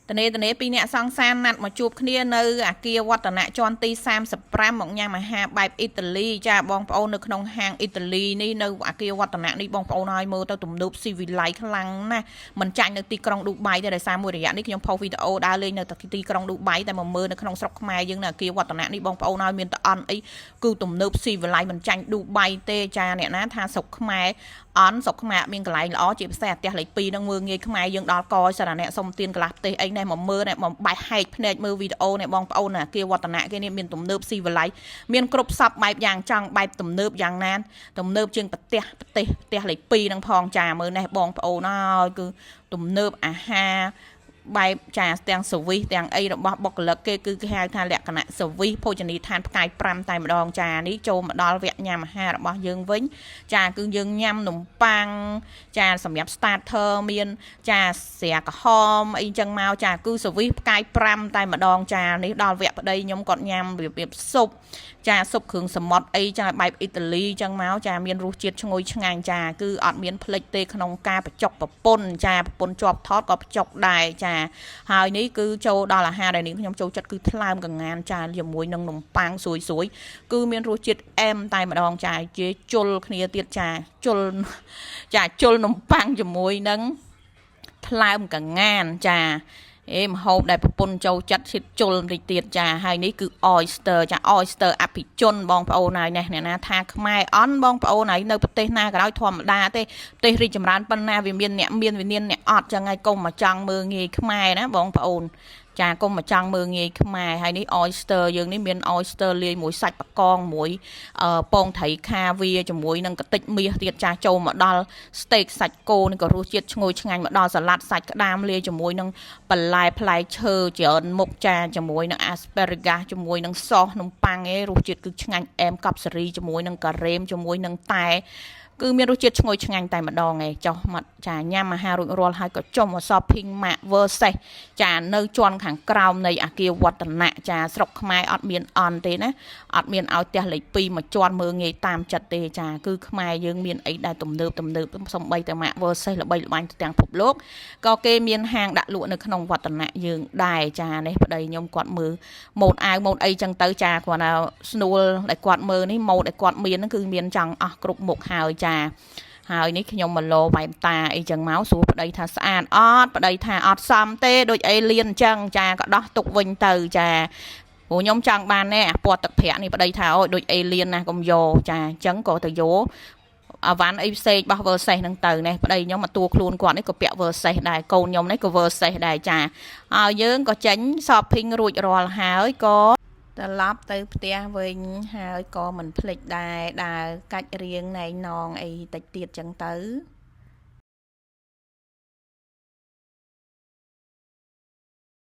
តនេពីអ្នកសង្សារណាត់មកជួបគ្នានៅអាគារវឌ្ឍនៈជាន់ទី35មកញ៉ាំអាហារបែបអ៊ីតាលីចាបងប្អូននៅក្នុងហាងអ៊ីតាលីនេះនៅអាគារវឌ្ឍនៈនេះបងប្អូនឲ្យមើលទៅទំនើបស៊ីវិល័យខ្លាំងណាស់មិនចាញ់នៅទីក្រុងឌូបៃទេដោយសារមួយរយៈនេះខ្ញុំផុសវីដេអូដើរលេងនៅទីក្រុងឌូបៃតែមកមើលនៅក្នុងស្រុកខ្មែរយើងនៅអាគារវឌ្ឍនៈនេះបងប្អូនឲ្យមានតអន់អីគឺទំនើបស៊ីវិល័យមិនចាញ់ឌូបៃទេចាអ្នកណាថាស្រុកខ្មែរស្រុកខ្មែរមានកន្លែងល្អជាពិសេសអាផ្ទះលេខ2នឹងមើលងាយខ្មែរយើងដល់កសារអ្នកសុំទានកន្លះផ្ទះអីណែមកមើលណែមកបែកហែកភ្នែកមើលវីដេអូណែបងប្អូនអាគារវឌ្ឍនៈគេនេះមានទំនើបស៊ីវិល័យមានគ្រប់សពបែបយ៉ាងចង់បែបទំនើបយ៉ាងណាទំនើបជាងផ្ទះលេខ2នឹងផងចាមើលណែបងប្អូនហើយគឺទំនើបអាហារបែបចាទាំងសវិសទាំងអីរបស់បុគ្គលិកគេគឺគេហៅថាលក្ខណៈសវិសភោជនីយដ្ឋានផ្កាយ5តែម្ដងចានេះចូលមកដល់វគ្គញ៉ាំអាហាររបស់យើងវិញចាគឺយើងញ៉ាំនំប៉័ងចាសម្រាប់ starter មានចាស្រាក្រហមអីចឹងមកចាគឺសវិសផ្កាយ5តែម្ដងចានេះដល់វគ្គប្តីខ្ញុំគាត់ញ៉ាំរបៀបស៊ុបចាស៊ុបគ្រឿងសមុទ្រអីចាបែបអ៊ីតាលីចឹងមកចាមានរសជាតិឈ្ងុយឆ្ងាញ់ចាគឺអត់មានភ្លេចទេក្នុងការបញ្ចុកប្រពន្ធចាប្រពន្ធជាប់ថតក៏បញ្ចុកដែរចាហើយនេះគឺចូលដល់អាហារដែលនេះខ្ញុំចូលចិត្តគឺថ្លើមកងានចាជាមួយនឹងនំប៉័ងស្រួយគឺមានរសជាតិអែមតែម្ដងចាជាជុលគ្នាទៀតចាជុលនំប៉័ងជាមួយនឹងថ្លើមកងានចាម្ហូបដែលប្រពន្ធចូលចិត្តឈិតជុលតិចទៀតចាហើយនេះគឺ oyster ចា oyster អភិជនបងប្អូនហើយអ្នកណាថាខ្មែរអន់បងប្អូនហើយនៅប្រទេសណាក៏ដោយធម្មតាទេប្រទេសរីកចម្រើនប៉ុណ្ណាវាមានអ្នកមានវិញ្ញាណអ្នកអត់ចឹងហើយកុំមកចង់មើលងាយខ្មែរណាបងប្អូនចាកុំមកចង់មើលងាយខ្មែរហើយនេះ oyster យើងនេះមាន oyster លាយមួយសាច់បកងមួយពងត្រីខាវាជាមួយនឹងកតិចមាសទៀតចាចូលមកដល់ steak សាច់គោនេះក៏រសជាតិឈ្ងុយឆ្ងាញ់មកដល់សាឡាត់សាច់ក្តាមលាយជាមួយនឹងបន្លែផ្លែឈើច្រើនមុខចាជាមួយនឹង asparagus ជាមួយនឹងសសនំប៉័ងឯងរសជាតិគឺឆ្ងាញ់អែមកប់សេរីជាមួយនឹងការ៉េមជាមួយនឹងតែគឺមានរសជាតិឈ្ងុយឆ្ងាញ់តែម្ដងឯងចុះមកចាញ៉ាំអាហាររួចរាល់ហើយក៏ចុះមក shopping Mark Versace ចានៅជាន់ខាងក្រោមនៃអាគារវឌ្ឍនៈចាស្រុកខ្មែរអត់មានអន់ទេណាអត់មានឲ្យផ្ទះលេខ2មកជាន់មើលងាយតាមចិត្តទេចាគឺខ្មែរយើងមានអីដែលទំនើបសំបីតែ Mark Versace ល្បីល្បាញទាំងពិភពលោកក៏គេមានហាងដាក់លក់នៅក្នុងវឌ្ឍនៈយើងដែរចានេះប្តីខ្ញុំគាត់មើលម៉ូដអាវម៉ូដអីចឹងទៅចាគាត់ថាស្នួលដែលគាត់មើលនេះម៉ូដដែលគាត់មានហ្នឹងគឺមានចង់អស់គ្រប់មុខហើយចាហើយនេះខ្ញុំមកលោវ៉ែនតាអីចឹងមកសួរប្តីថាស្អាតអត់ប្តីថាអត់សមទេដូចអេលៀនចឹងចាក៏ដោះទុកវិញទៅចាព្រោះខ្ញុំចង់បានណែអាពណ៌ទឹកប្រាក់នេះប្តីថាអូដូចអេលៀនណាកុំយកចាអញ្ចឹងក៏ទៅយកអាវ៉ាន់អីផ្សេងរបស់ Versace ហ្នឹងទៅណែប្តីខ្ញុំមកតួខ្លួនគាត់នេះក៏ពាក់ Versace ដែរកូនខ្ញុំនេះក៏ Versace ដែរចាហើយយើងក៏ចេញ shopping រួចរាល់ហើយក៏ត្រឡប់ទៅផ្ទះវិញហើយក៏មិនភ្លេចដែរដើរកាច់រៀងណែងណងអីតិចទៀតចឹងទៅ